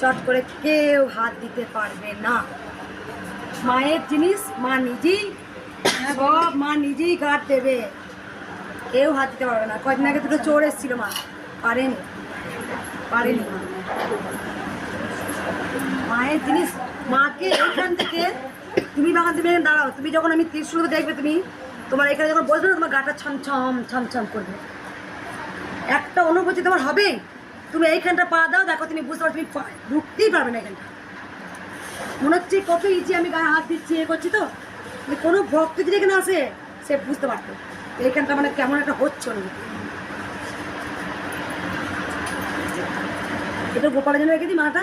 চট করে কেউ হাত দিতে পারবে না। মায়ের জিনিস মা নিজেই, সব মা নিজেই গার্ড দেবে, কেউ হাত দিতে পারবে না। কয়েকদিন আগে দুটো চোর এসেছিল, মা পারেনি মায়ের জিনিস মাকে এইখান থেকে তুমি বাগান, তুমি এখানে দাঁড়াও, তুমি যখন আমি ত্রিশুল দেখবে, তুমি তোমার এখানে যখন বসবে না, তোমার গাটা ছমছম ছমছম করবে, একটা অনুভূতি তোমার হবেই। তুমি এইখানটা পা দাও, দেখো তুমি বুঝতে পারো, তুমি ঢুকতেই পারবে না এখানটা। মনে হচ্ছে কত ইজি আমি গায়ে হাত দিচ্ছি, এ করছি। তো কোনো ভক্ত যদি এখানে আসে, সে বুঝতে পারতো এইখানটা মানে কেমন একটা হচ্ছে অনুভূতি। এটা গোপালের জন্য রেখে দিই মাটা।